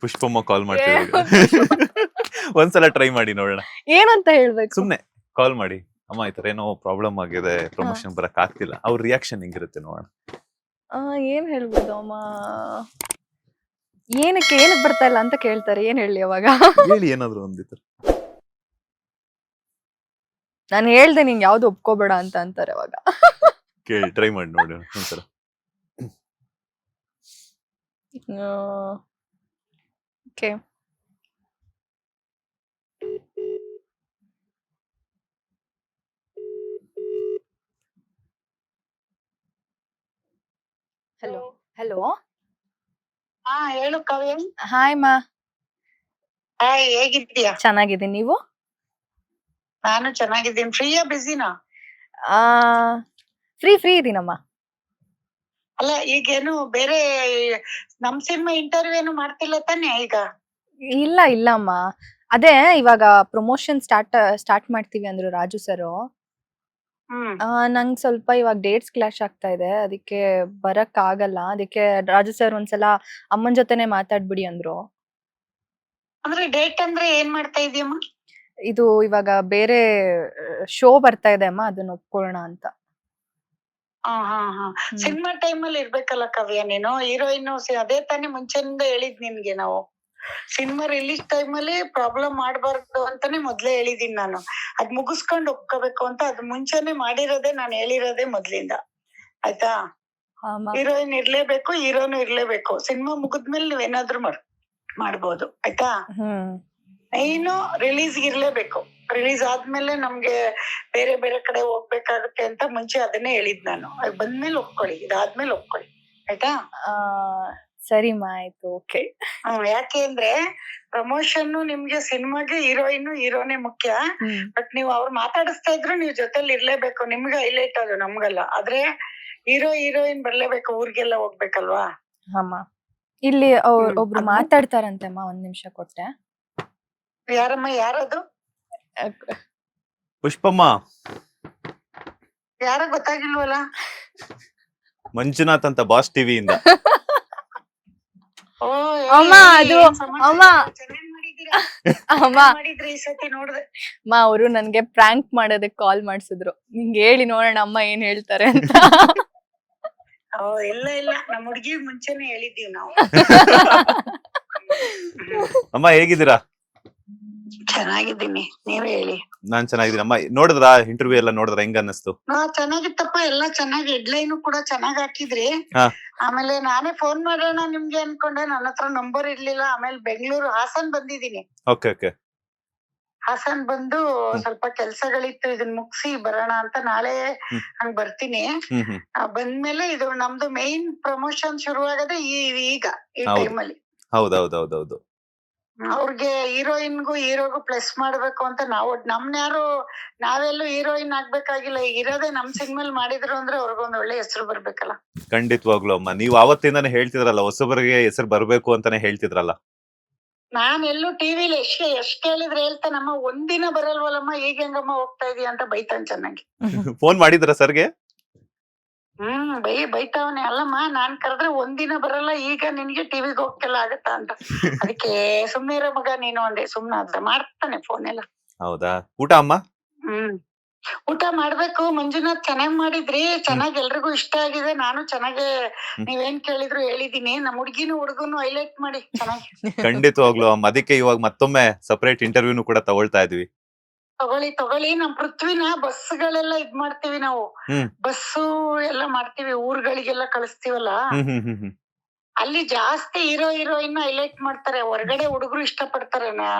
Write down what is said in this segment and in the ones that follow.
ಪುಷ್ಪಮ್ಮ ಕಾಲ್ ಮಾಡ್ತಿದ್ರು ಈಗ. ಒಂದ್ಸಲ ಟ್ರೈ ಮಾಡಿ ನೋಡೋಣ. ಏನಂತ ಹೇಳ್ಬೇಕು? ಸುಮ್ನೆ ಕಾಲ್ ಮಾಡಿ, ಅಮ್ಮ ಈ ತರ ಏನೋ ಪ್ರಾಬ್ಲಮ್ ಆಗಿದೆ, ಪ್ರಮೋಷನ್ ಬರಕ್ ಆಗ್ತಿಲ್ಲ, ಅವ್ರ ರಿಯಾಕ್ಷನ್ ಹೆಂಗಿರುತ್ತೆ ನೋಡೋಣ. ಏನ್ ಹೇಳ್ಬೋದು ಅಮ್ಮ? ಏನಕ್ಕೆ ಬರ್ತಾ ಇಲ್ಲ ಅಂತ ಕೇಳ್ತಾರೆ, ಏನ್ ಹೇಳಿ ಅವಾಗ? ಹೇಳಿ ಏನಾದ್ರು ಒಂದಿತ್ತು. ನಾನು ಹೇಳ್ದೆ ನಿಂಗೆ ಯಾವ್ದು ಒಪ್ಕೋಬೇಡ ಅಂತ ಅಂತಾರೆ ಅವಾಗ. ಕೇಳಿ ಟ್ರೈ ಮಾಡಿ ನೋಡೋಣ ಒಂದ್ಸಲ. ಓಕೆ. Hello hello. ಹೇಳು ಕಾವ್ಯ. ಹಾಯ್ ಮಾ. ಹಾಯ್, ಹೇಗಿದ್ದೀಯಾ? ಚೆನ್ನಾಗಿದ್ದೀನಿ, ನೀವು? ನಾನು ಚೆನ್ನಾಗಿದ್ದೀನಿ. ಫ್ರೀಯಾ ಬಿಸಿನಾ? ಫ್ರೀ ಇದೀನಮ್ಮ. ಅಲ್ಲ, ಈಗೇನು ಬೇರೆ ನಮ್ ಸಿನಿಮಾ ಇಂಟರ್ವ್ಯೂ ಏನು ಮಾಡ್ತಿಲ್ಲ ತಾನೆ ಈಗ? ಇಲ್ಲ ಅಮ್ಮ, ಅದೇ ಇವಾಗ ಪ್ರಮೋಷನ್ ಸ್ಟಾರ್ಟ್ ಮಾಡ್ತೀವಿ ಅಂದ್ರು ರಾಜು ಸರ್. ನಂಗೆ ಸ್ವಲ್ಪ ಇವಾಗ ಡೇಟ್ಸ್ ಕ್ಲಾಶ್ ಆಗ್ತಾ ಇದೆ, ಅದಕ್ಕೆ ಬರಕ್ ಆಗಲ್ಲ. ಅದಕ್ಕೆ ರಾಜು ಸರ್ ಒಂದ್ಸಲ ಅಮ್ಮನ್ ಜೊತೆನೆ ಮಾತಾಡ್ಬಿಡಿ ಅಂದ್ರು. ಅಂದ್ರೆ ಡೇಟ್ ಅಂದ್ರೆ ಏನ್ ಮಾಡ್ತಾ ಇದೀಯಮ್ಮ? ಇದು ಇವಾಗ ಬೇರೆ ಶೋ ಬರ್ತಾ ಇದೆ ಅಮ್ಮ, ಅದನ್ನ ಒಪ್ಕೊಳ್ಳೋಣ ಅಂತ. ಸಿನಿಮಾ ಟೈಮ್ ಅಲ್ಲಿ ಇರ್ಬೇಕಲ್ಲ ಕಾವ್ಯ, ನೀನು ಹೀರೋಯಿನ್. ಅದೇ ತಾನೇ ಮುಂಚೆನಿಂದ ಹೇಳಿದ್ ನಿನ್ಗೆ ನಾವು. ಸಿನಿಮಾ ರಿಲೀಸ್ ಟೈಮ್ ಅಲ್ಲಿ ಪ್ರಾಬ್ಲಮ್ ಮಾಡ್ಬಾರ್ದು ಅಂತಾನೆ ಮೊದ್ಲೇ ಹೇಳಿದೀನಿ ನಾನು. ಅದ್ ಮುಗಿಸ್ಕೊಂಡ್ ಒಪ್ಕೋಬೇಕು ಅಂತ. ಅದ್ ಮುಂಚೆನೆ ಮಾಡಿರೋದೇ, ನಾನು ಹೇಳಿರೋದೇ ಮೊದ್ಲಿಂದ. ಆಯ್ತಾ? ಹೀರೋಯಿನ್ ಇರ್ಲೇಬೇಕು, ಹೀರೋನು ಇರ್ಲೇಬೇಕು. ಸಿನಿಮಾ ಮುಗಿದ್ಮೇಲೆ ನೀವೇನಾದ್ರೂ ಮಾಡ್ಬೋದು. ಆಯ್ತಾ? ನೀನು ರಿಲೀಸ್ ಇರ್ಲೇಬೇಕು. ರಿಲೀಸ್ ಆದ್ಮೇಲೆ ನಮ್ಗೆ ಬೇರೆ ಬೇರೆ ಕಡೆ ಹೋಗ್ಬೇಕಾಗುತ್ತೆ ಅಂತ ಮುಂಚೆ ಅದನ್ನೇ ಹೇಳಿದ್ ನಾನು. ಬಂದ್ಮೇಲೆ ಒಪ್ಕೊಳ್ಳಿ, ಇದಾದ್ಮೇಲೆ ಒಪ್ಕೊಳ್ಳಿ. ಆಯ್ತಾ? ಸರಿ ಮಾ, ಆಯ್ತು, ಓಕೆ. ಯಾಕೆ ಅಂದ್ರೆ ಪ್ರಮೋಷನ್ ನಿಮ್ಗೆ ಸಿನಿಮಾಗೆ ಹೀರೋನೇ ಮುಖ್ಯ. ಬಟ್ ನೀವು ಅವ್ರು ಮಾತಾಡಿಸ್ತಾ ಇದ್ರು ನೀವು ಜೊತೆಲಿ ಇರ್ಲೇಬೇಕು. ನಿಮ್ಗೆ ಹೈಲೈಟ್ ಅದು, ನಮ್ಗಲ್ಲ. ಆದ್ರೆ ಹೀರೋಯಿನ್ ಬರ್ಲೇಬೇಕು, ಊರ್ಗೆಲ್ಲ ಹೋಗ್ಬೇಕಲ್ವಾ? ಅಮ್ಮ ಇಲ್ಲಿ ಒಬ್ರು ಮಾತಾಡ್ತಾರಂತೆ ಅಮ್ಮ, ಒಂದ್ ನಿಮಿಷ ಕೊಟ್ಟೆ. ಯಾರಮ್ಮ? ಯಾರದು? ಪುಷ್ಪಮ್ಮ. ಯಾರ ಗೊತ್ತಾಗಿಲ್ವಲ್ಲ? ಮಂಜುನಾಥ್ ಅಂತ, ಬಾಸ್ ಟಿವಿಯಿಂದ. ಅಮ್ಮ ಅದು ಅಮ್ಮ ಮಾಡಿದ್ರಿ ಈ ಸತಿ ನೋಡ್ದೆ. ಅಮ್ಮ ಅವರು ನನ್ಗೆ ಪ್ರ್ಯಾಂಕ್ ಮಾಡೋದಕ್ಕೆ ಕಾಲ್ ಮಾಡ್ಸಿದ್ರು. ನಿಂಗೆ ಹೇಳಿ ನೋಡೋಣ ಅಮ್ಮ ಏನ್ ಹೇಳ್ತಾರೆ ಅಂತ. ಇಲ್ಲ ನಮ್ ಹುಡ್ಗಿ ಮುಂಚೆನೆ ಹೇಳಿದ್ದೀವಿ ನಾವು. ಅಮ್ಮ ಹೇಗಿದ್ದೀರಾ? ಚೆನ್ನಾಗಿದ್ದೀನಿ, ನೀವ್ ಹೇಳಿ. ನಾನ್ ಚೆನ್ನಾಗಿದ್ದೀನಿ ಅಮ್ಮ. ನೋಡಿದ್ರ ಇಂಟರ್ವ್ಯೂ ಎಲ್ಲ ನೋಡಿದ್ರ, ಹೆಂಗ ಅನ್ನಿಸ್ತು? ಚೆನ್ನಾಗಿತ್ತಪ್ಪ, ಎಲ್ಲ ಚೆನ್ನಾಗಿ. ಹೆಡ್ಲೈನ್ ಕೂಡ ಚೆನ್ನಾಗ್ ಹಾಕಿದ್ರಿ. ಆಮೇಲೆ ನಾನೇ ಫೋನ್ ಮಾಡೋಣ ನಿಮ್ಗೆ ಅನ್ಕೊಂಡೆ, ನನ್ನ ಹತ್ರ ನಂಬರ್ ಇರ್ಲಿಲ್ಲ. ಆಮೇಲೆ ಬೆಂಗಳೂರು ಹಾಸನ್ ಬಂದಿದ್ದೀನಿ. ಓಕೆ. ಹಾಸನ್ ಬಂದು ಸ್ವಲ್ಪ ಕೆಲ್ಸಗಳಿತ್ತು, ಇದನ್ ಮುಗಿಸಿ ಬರೋಣ ಅಂತ. ನಾಳೆ ಹಂಗ್ ಬರ್ತೀನಿ. ಬಂದ್ಮೇಲೆ ಇದು ನಮ್ದು ಮೇನ್ ಪ್ರಮೋಷನ್ ಶುರುವಾಗದೆ ಈಗ ಈ ಟೈಮಲ್ಲಿ. ಹೌದೌದೌದೌದು. ಅವ್ರಿಗೆ ಹೀರೋಯಿನ್ಗೂ ಹೀರೋಗೂ ಪ್ಲಸ್ ಮಾಡ್ಬೇಕು ಅಂತ ನಾವು ನಾವೆಲ್ಲೂ ಹೀರೋಯಿನ್ ಆಗ್ಬೇಕಾಗಿಲ್ಲ. ಈಗ ಇರೋದೇ ನಮ್ ಸಿನಿಮಾಲ್ ಮಾಡಿದ್ರು ಅಂದ್ರೆ ಅವ್ರಿಗೊಂದ್ ಒಳ್ಳೆ ಹೆಸರು ಬರ್ಬೇಕಲ್ಲ. ಖಂಡಿತವಾಗ್ಲು ಅಮ್ಮ, ನೀವು ಅವತ್ತಿಂದಾನೆ ಹೇಳ್ತಿದ್ರಲ್ಲ, ಹೊಸಬರಿಗೆ ಹೆಸರು ಬರ್ಬೇಕು ಅಂತಾನೆ ಹೇಳ್ತಿದ್ರಲ್ಲ. ನಾನ್ ಎಲ್ಲೂ ಟಿವಿಲಿ ಎಷ್ಟ್ ಹೇಳಿದ್ರೆ ಹೇಳ್ತಾನಮ್ಮ, ಒಂದಿನ ಬರಲ್ವಲ್ಲಮ್ಮ, ಈಗ ಹೆಂಗಮ್ಮ ಹೋಗ್ತಾ ಇದೀಯ ಅಂತ ಬೈತಾನ್ ಚೆನ್ನಾಗಿ. ಫೋನ್ ಮಾಡಿದ್ರ ಸರ್ಗೆ? ಬೈತಾವನೆ. ಅಲ್ಲಮ್ಮ, ನಾನ್ ಕರೆದ್ರೆ ಒಂದಿನ ಬರಲ್ಲ, ಈಗ ನಿನ್ಗೆ ಟಿವಿಗೆ ಹೋಗ್ತಿಲ್ಲ ಆಗತ್ತಾ ಅಂತ. ಅದಕ್ಕೆ ಸುಮ್ನೆ ಇರೋ ಮಗ ನೀನು ಅಂದೆ. ಸುಮ್ನಾದ, ಮಾಡ್ತಾನೆ ಫೋನ್ ಎಲ್ಲ. ಹೌದಾ? ಊಟ ಅಮ್ಮ? ಊಟ ಮಾಡ್ಬೇಕು. ಮಂಜುನಾಥ್ ಚೆನ್ನಾಗ್ ಮಾಡಿದ್ರಿ, ಚೆನ್ನಾಗ್ ಎಲ್ರಿಗೂ ಇಷ್ಟ ಆಗಿದೆ. ನಾನು ಚೆನ್ನಾಗೆ ನೀವೇನ್ ಕೇಳಿದ್ರು ಹೇಳಿದೀನಿ. ನಮ್ ಹುಡುಗನು ಹೈಲೈಟ್ ಮಾಡಿ ಚೆನ್ನಾಗಿ. ಖಂಡಿತವಾಗ್ಲು ಅಮ್ಮ, ಅದಕ್ಕೆ ಇವಾಗ ಮತ್ತೊಮ್ಮೆ ಸಪರೇಟ್ ಇಂಟರ್ವ್ಯೂನು ಕೂಡ ತಗೊಳ್ತಾ ಇದೀವಿ. ತಗೊಳ್ಳಿ. ನಮ್ ಪೃಥ್ವಿನ ಬಸ್ಗಳೆಲ್ಲ ಇದ್ ಮಾಡ್ತೀವಿ ನಾವು. ಬಸ್ಸು ಎಲ್ಲ ಮಾಡ್ತೀವಿ, ಊರ್ಗಳಿಗೆಲ್ಲ ಕಳಿಸ್ತೀವಲ್ಲ. ಅಲ್ಲಿ ಜಾಸ್ತಿ ಹೀರೋಯಿನ್ ಹೈಲೈಟ್ ಮಾಡ್ತಾರೆ. ಹೊರಗಡೆ ಹುಡುಗರು ಇಷ್ಟ ಪಡ್ತಾರೆ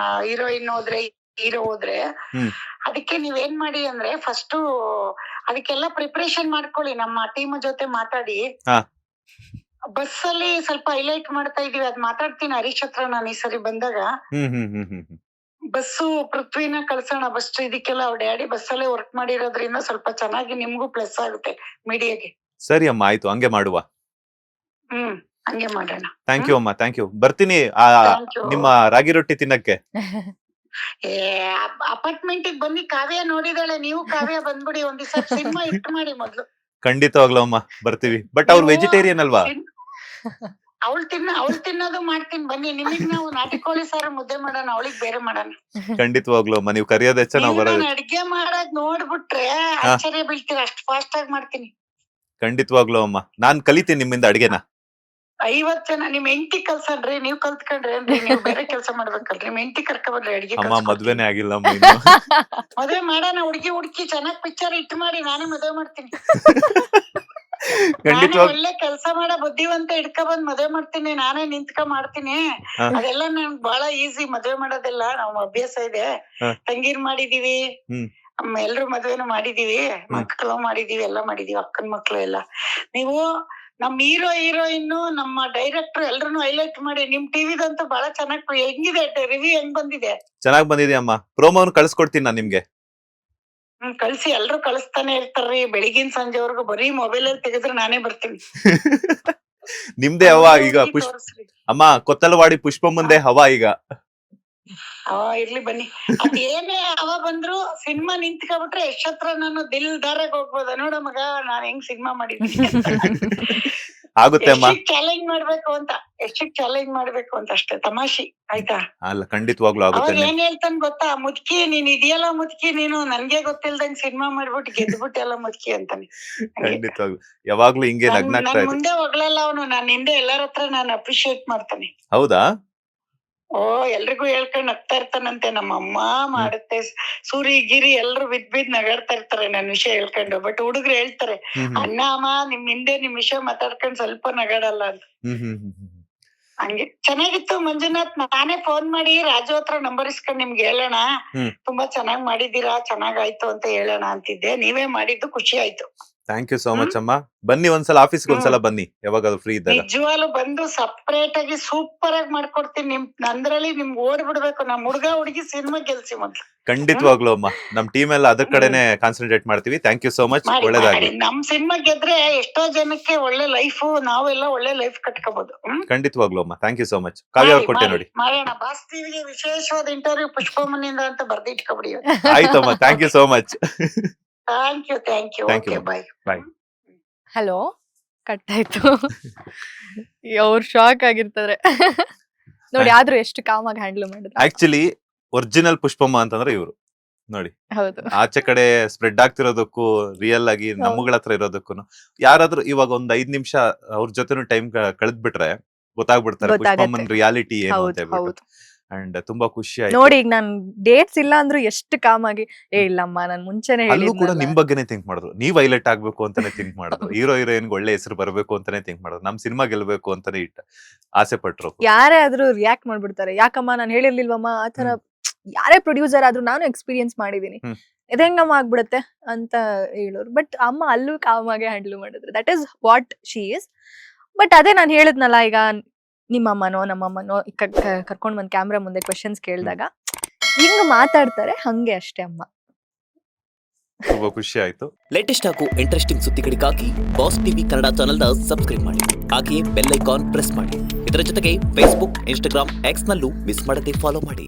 ಹೀರೋಯಿನ್ ಹೋದ್ರೆ, ಹೀರೋ ಹೋದ್ರೆ. ಅದಕ್ಕೆ ನೀವೇನ್ ಮಾಡಿ ಅಂದ್ರೆ ಫಸ್ಟ್ ಅದಕ್ಕೆಲ್ಲ ಪ್ರಿಪರೇಷನ್ ಮಾಡ್ಕೊಳ್ಳಿ. ನಮ್ಮ ಟೀಮ್ ಜೊತೆ ಮಾತಾಡಿ ಬಸ್ ಅಲ್ಲಿ ಸ್ವಲ್ಪ ಹೈಲೈಟ್ ಮಾಡ್ತಾ ಇದೀವಿ. ಅದ್ ಮಾತಾಡ್ತೀನಿ ಹರೀಶ್ ಹತ್ರ ನಾನು ಈ ಸರಿ ಬಂದಾಗ. ಬಸ್ಸು ಪೃಥ್ವಿನ ಕಳ್ಸೋಣ. ಬಸ್ ಇದಕ್ಕೆಲ್ಲ ಅವ್ರ ಡ್ಯಾಡಿ ಬಸ್ಸಲ್ಲೇ ವರ್ಕ್ ಮಾಡಿರೋದ್ರಿಂದ ಸ್ವಲ್ಪ ಚೆನ್ನಾಗಿ ನಿಮ್ಗೂ ಪ್ಲಸ್ ಆಗುತ್ತೆ ಮೀಡಿಯಾಗೆ. ಸರಿ ಅಮ್ಮ, ಆಯ್ತು, ಹಂಗೆ ಮಾಡುವ. ಹಂಗೆ ಮಾಡೋಣ. ಥ್ಯಾಂಕ್ ಯು ಅಮ್ಮ, ಥ್ಯಾಂಕ್ ಯು. ಬರ್ತೀನಿ ನಿಮ್ಮ ರಾಗಿ ರೊಟ್ಟಿ ತಿನ್ನಕ್ಕೆ. ಅಪಾರ್ಟ್ಮೆಂಟ್ ಬನ್ನಿ. ಕಾವ್ಯ ನೋಡಿದಾಳೆ, ನೀವು ಕಾವ್ಯ ಬಂದ್ಬಿಡಿ ಒಂದ್ ದಿವಸ. ಸಿನಿಮಾ ಇಟ್ ಮಾಡಿ ಮೊದ್ಲು. ಖಂಡಿತವಾಗ್ಲೂ ಅಮ್ಮ, ಬರ್ತೀವಿ. ಬಟ್ ಅವ್ರು ವೆಜಿಟೇರಿಯನ್ ಅಲ್ವಾ? ಅವಳು ತಿನ್ನೋದು ಮಾಡ್ತೀನಿ ಬನ್ನಿ. ನಿಮಗ್ ನಾವು ನಾಟಿ ಕೋಳಿ ಸಾರು ಮುದ್ದೆ ಮಾಡೋಣ, ಅವಳಿಗೆ ಬೇರೆ ಮಾಡೋಣ. ಖಂಡಿತವಾಗ್ಲೂ ಅಮ್ಮ, ನೀವು ಕರೆಯೋದ್ ಹೆಚ್ಚ ನಾವು ಬರೋದು. ನಾನು ಅಡ್ಗೆ ಮಾಡೋದ್ ನೋಡ್ಬಿಟ್ರೆ ಆಶ್ಚರ್ಯ ಬೀಳ್ತೀರ, ಅಷ್ಟ್ ಫಾಸ್ಟ್ ಆಗಿ ಮಾಡ್ತೀನಿ. ಖಂಡಿತವಾಗ್ಲೂ ಅಮ್ಮ, ನಾನ್ ಕಲಿತೀನಿ ನಿಮ್ಮಿಂದ ಅಡ್ಗೆನ. 50 ಜನ ನಿಮ್ ಹೆಂಡತಿ ಕಲ್ಸನ್ರಿ, ನೀವ್ ಕಲ್ತ್ಕೊಂಡ್ರಿ ಏನ್ರಿ? ನೀವ್ ಬೇರೆ ಕೆಲ್ಸ ಮಾಡ್ಬೇಕಲ್ರಿ, ನಿಮ್ ಹೆಂಡತಿ ಕರ್ಕೊಂಡ್ರಿ ಅಡ್ಗೆ ಅಮ್ಮ ಮದ್ವೆನೇ ಆಗಿಲ್ಲ ಅಮ್ಮ ಮದ್ವೆ ಮಾಡೋಣ. ಹುಡುಕಿ ಚೆನ್ನಾಗ್ ಪಿಕ್ಚರ್ ಇಟ್ಟು ಮಾಡಿ, ನಾನೇ ಮದ್ವೆ ಮಾಡ್ತೀನಿ. ನಾನೇ ಒಳ್ಳೆ ಕೆಲ್ಸ ಮಾಡೋ ಬುದ್ಧಿವಂತ ಹಿಡ್ಕ ಬಂದ್ ಮದ್ವೆ ಮಾಡ್ತೀನಿ, ನಾನೇ ನಿಂತ್ಕ ಮಾಡ್ತೀನಿ. ಅದೆಲ್ಲ ನನ್ಗ್ ಬಹಳ ಈಸಿ ಮದ್ವೆ ಮಾಡೋದೆಲ್ಲ, ನಾವ್ ಅಭ್ಯಾಸ ಇದೆ. ತಂಗೀರ್ ಮಾಡಿದೀವಿ, ಎಲ್ರು ಮದ್ವೆನು ಮಾಡಿದೀವಿ, ಮಕ್ಕಳು ಮಾಡಿದೀವಿ, ಎಲ್ಲ ಮಾಡಿದೀವಿ, ಅಕ್ಕನ್ ಮಕ್ಳು ಎಲ್ಲ. ನೀವು ನಮ್ ಹೀರೋಯಿನ್ ನಮ್ಮ ಡೈರೆಕ್ಟರ್ ಎಲ್ರು ಹೈಲೈಟ್ ಮಾಡಿ. ನಿಮ್ ಟಿವಿದಂತೂ ಬಹಳ ಚೆನ್ನಾಗ್ ಹೆಂಗಿದೆ ರಿವ್ಯೂ, ಹೆಂಗ್ ಬಂದಿದೆ? ಚೆನ್ನಾಗ್ ಬಂದಿದೆ ಅಮ್ಮ. ಪ್ರೋಮೋನ್ ಕಳ್ಸ್ಕೊಡ್ತೀನಿ ನಾನ್ ನಿಮ್ಗೆ. ಕಳ್ಸಿ, ಎಲ್ರು ಕಳಿಸ್ತಾನೆ ಇರ್ತಾರ್ರಿ ಬೆಳಿಗಿನ ಸಂಜೆವರೆಗೂ. ಬರೀ ಮೊಬೈಲ್ ಅಲ್ಲಿ ತೆಗೆದ್ರೆ ನಾನೇ ಬರ್ತೀನಿ. ನಿಮ್ದೇ ಹವಾ ಈಗ. ಅಮ್ಮ ಕೊತ್ತಲವಾಡಿ ಪುಷ್ಪಮ್ಮಂದೇ ಹವಾ ಈಗ. ಇರ್ಲಿ ಬನ್ನಿ. ಅದೇನೇ ಹವಾ ಬಂದ್ರು ಸಿನಿಮಾ ನಿಂತ್ಕೊಬಿಟ್ರೆ ಎಷ್ಟತ್ರ ನಾನು ದಿಲ್ದಾರಾಗ ಹೋಗ್ಬೋದ. ನೋಡ ಮಗ ನಾನ್ ಹೆಂಗ್ ಸಿನಿಮಾ ಮಾಡಿದ್ದೀನಿ. ಆಗುತ್ತೆ ಅಮ್ಮ. ಚಾಲೆಂಜ್ ಮಾಡ್ಬೇಕು ಅಂತ ಅಷ್ಟೇ, ತಮಾಷೆ ಆಯ್ತಾ? ಅಲ್ಲ ಖಂಡಿತವಾಗ್ಲೂ ಆಗುತ್ತೆ. ಏನ್ ಹೇಳ್ತಾನ ಗೊತ್ತಾ, ಮುದ್ಕಿ ನೀನ್ ಇದೆಯಲ್ಲ ಮುದ್ಕಿ ನೀನು, ನನ್ಗೆ ಗೊತ್ತಿಲ್ದಂಗ್ ಸಿನಿಮಾ ಮಾಡ್ಬಿಟ್ಟು ಗೆದ್ಬಿಟ್ಟೆಲ್ಲ ಮುದ್ಕಿ ಅಂತಾನೆ. ಖಂಡಿತವಾಗ್ಲು ಯಾವಾಗ್ಲೂ ಹಿಂಗೆ ನಗ್ನಾಗ್ತಾ ಇದೆ. ಮುಂದೆ ಹೋಗ್ಲಲ್ಲ ಅವನು, ನಾನ್ ಹಿಂದೆ ಎಲ್ಲಾರ ಹತ್ರ ನಾನು ಅಪ್ರಿಶಿಯೇಟ್ ಮಾಡ್ತಾನೆ. ಹೌದಾ? ಎಲ್ರಿಗೂ ಹೇಳ್ಕೊಂಡ್ ನಗ್ತಾ ಇರ್ತಾನಂತೆ. ನಮ್ಮ ಅಮ್ಮ ಮಾಡುತ್ತೆ, ಸೂರಿ ಗಿರಿ ಎಲ್ರು ಬಿದ್ ನಗಾಡ್ತಾ ಇರ್ತಾರೆ ನನ್ ವಿಷಯ ಹೇಳ್ಕೊಂಡು. ಬಟ್ ಹುಡುಗ್ರು ಹೇಳ್ತಾರೆ, ಅಣ್ಣ ಅಮ್ಮ ನಿಮ್ ಹಿಂದೆ ನಿಮ್ ವಿಷಯ ಮಾತಾಡ್ಕೊಂಡ್ ಸ್ವಲ್ಪ ನಗಾಡಲ್ಲ ಅಂತ. ಹಂಗೆ ಚೆನ್ನಾಗಿತ್ತು ಮಂಜುನಾಥ್. ನಾನೇ ಫೋನ್ ಮಾಡಿ ರಾಜು ಹತ್ರ ನಂಬರ್ ಇಸ್ಕೊಂಡ್ ನಿಮ್ಗೆ ಹೇಳೋಣ, ತುಂಬಾ ಚೆನ್ನಾಗ್ ಮಾಡಿದೀರಾ, ಚೆನ್ನಾಗಾಯ್ತು ಅಂತ ಹೇಳೋಣ ಅಂತಿದ್ದೆ. ನೀವೇ ಮಾಡಿದ್ದು ಖುಷಿ ಆಯ್ತು. ಥ್ಯಾಂಕ್ ಯು ಸೋ ಮಚ್ ಅಮ್ಮ. ಬನ್ನಿ ಒಂದ್ಸಲ ಆಫೀಸ್ಗೆ ಒಂದ್ಸಲ ಬನ್ನಿ, ಯಾವಾಗಾದ್ರೂ ಫ್ರೀ ಇದ್ದಾಗ. ನಿಜವಾಗ್ಲೂ ಬಂದು ಸಪರೇಟ್ ಆಗಿ ಸೂಪರ್ ಆಗಿ ಮಾಡ್ಕೊಡ್ತೀನಿ. ನಂದ್ರಲ್ಲಿ ನಿಮ್ಗೆ ಓಡ್ಬಿಡ್ಬೇಕು. ನಮ್ ಹುಡುಗಿ ಸಿನಿಮಾ ಗೆಲ್ಸಿ ಮೊದ್ಲು. ಖಂಡಿತವಾಗ್ಲೂ ಅಮ್ಮ, ನಮ್ ಟೀಮ್ ಎಲ್ಲ ಅದ್ರ ಕಡೆನೆ ಕಾನ್ಸಂಟ್ರೇಟ್ ಮಾಡ್ತೀವಿ. Thank you so much. ಒಳ್ಳೇದಾಗಿ. ನಮ್ ಸಿನಿಮಾ ಗೆದ್ರೆ ಎಷ್ಟೋ ಜನಕ್ಕೆ ಒಳ್ಳೆ ಲೈಫ್, ನಾವೆಲ್ಲ ಒಳ್ಳೆ ಲೈಫ್ ಕಟ್ಕೋಬಹುದು. ಖಂಡಿತವಾಗ್ಲೂ ಅಮ್ಮ, ಥ್ಯಾಂಕ್ ಯು ಸೋ ಮಚ್. ಕಾವ್ಯ ಅವ್ರು ಕೊಟ್ಟೆ ನೋಡಿ. ಮಾಡೋಣ. ಬಾಸ್ ಟಿವಿಗೆ ವಿಶೇಷವಾದ ಇಂಟರ್ವ್ಯೂ ಪುಷ್ಪಮ್ಮನಿಂದ ಅಂತ ಬರ್ದಿಟ್ಕೊಬಿಡಿ. ಆಯ್ತಮ್ಮ, thank you so much. Thank you. Okay, bye. Hello, cut ಆಯ್ತು. ಅವ್ರು ಶಾಕ್ ಆಗಿರ್ತಾರೆ ನೋಡಿ. ಆದ್ರೂ ಎಷ್ಟು ಕಾಮಾಗಿ ಹ್ಯಾಂಡಲ್ ಮಾಡಿದ್ರು. ಆಕ್ಚುಲಿ ಒರಿಜಿನಲ್ ಪುಷ್ಪಮ್ಮ ಅಂತಂದ್ರೆ ಇವ್ರು ನೋಡಿ. ಹೌದು, ಆಚೆ ಕಡೆ ಸ್ಪ್ರೆಡ್ ಆಗ್ತಿರೋದಕ್ಕೂ ರಿಯಲ್ ಆಗಿ ನಮ್ಮಗಳ ಹತ್ರ ಇರೋದಕ್ಕೂ ಯಾರಾದ್ರೂ ಇವಾಗ ಒಂದ್ 5 ನಿಮಿಷ ಅವ್ರ ಜೊತೆನೂ ಟೈಮ್ ಕಳೆದ್ ಬಿಟ್ರೆ ಗೊತ್ತಾಗ್ಬಿಡ್ತಾರೆ ಪುಷ್ಪಮ್ಮನ್ ರಿಯಾಲಿಟಿ ಏನು ಅಂತ ಹೇಳ್ಬಿಟ್ಟು. ಅಂಡ್ ತುಂಬಾ ಖುಷಿ ಆಯ್ತು ನೋಡಿ. ಈಗ ನಾನ್ ಡೇಟ್ಸ್ ಇಲ್ಲ ಅಂದ್ರೂ ಎಷ್ಟು ಕಾಮಾಗಿ, ಇಲ್ಲಮ್ಮ ನಾನ್ ಮುಂಚೆನೆ ಅಲ್ಲೂ ಕೂಡ ನಿಮ್ ಬಗ್ಗೆನೇ ಥಿಂಕ್ ಮಾಡಿದ್ರು. ನೀವ್ ಹೈಲೈಟ್ ಆಗ್ಬೇಕು ಅಂತಾನೆ ಥಿಂಕ್ ಮಾಡಿದ್ರು. ಹೀರೋಯಿನ್ ಒಳ್ಳೆ ಹೆಸರು ಬರ್ಬೇಕು ಅಂತಾನೆ ಥಿಂಕ್ ಮಾಡಿದ್ರು. ನಮ್ ಸಿನಿಮಾ ಗೆಲ್ಬೇಕು ಅಂತಾನೆ ಆಸೆ ಪಟ್ರು. ಯಾರೇ ಆದ್ರೂ ರಿಯಾಕ್ಟ್ ಮಾಡ್ಬಿಡ್ತಾರೆ, ಯಾಕಮ್ಮ ನಾನ್ ಹೇಳಿರ್ಲಿಲ್ವಮ್ಮ ಆತರ. ಯಾರೇ ಪ್ರೊಡ್ಯೂಸರ್ ಆದ್ರೂ ನಾನು ಎಕ್ಸ್ಪೀರಿಯನ್ಸ್ ಮಾಡಿದೀನಿ, ಇದೆಂಗಮ್ಮ ಆಗ್ಬಿಡುತ್ತೆ ಅಂತ ಹೇಳೋರು. ಬಟ್ ಅಮ್ಮ ಅಲ್ಲೂ ಕಾಮಾಗೆ ಹ್ಯಾಂಡಲ್ ಮಾಡಿದ್ರು. That is what she is. But ಅದೇ ನಾನ್ ಹೇಳಿದ್ನಲ್ಲ, ಈಗ ನಿಮ್ಮಮ್ಮನೋ ನಮ್ಮಮ್ಮನೋ ಕರ್ಕೊಂಡ್ ಬಂದ್ ಕ್ಯಾಮ್ರಾ ಮುಂದೆ ಕ್ವೆಶನ್ಸ್ ಕೇಳಿದಾಗ ಹಿಂಗ್ ಮಾತಾಡ್ತಾರೆ, ಹಂಗೆ ಅಷ್ಟೇ ಅಮ್ಮ. ತುಂಬಾ ಖುಷಿ ಆಯ್ತು. ಲೇಟೆಸ್ಟ್ ಹಾಗೂ ಇಂಟ್ರೆಸ್ಟಿಂಗ್ ಸುದ್ದಿಗಳಿಗಾಗಿ boss TV Kannada channel subscribe ಮಾಡಿ, ಹಾಗೆಯೇ ಬೆಲ್ ಐಕಾನ್ ಪ್ರೆಸ್ ಮಾಡಿ. ಇದರ ಜೊತೆಗೆ ಫೇಸ್ಬುಕ್, ಇನ್ಸ್ಟಾಗ್ರಾಮ್, ಎಕ್ಸ್ ನಲ್ಲೂ ಮಿಸ್ ಮಾಡದೆ ಫಾಲೋ ಮಾಡಿ.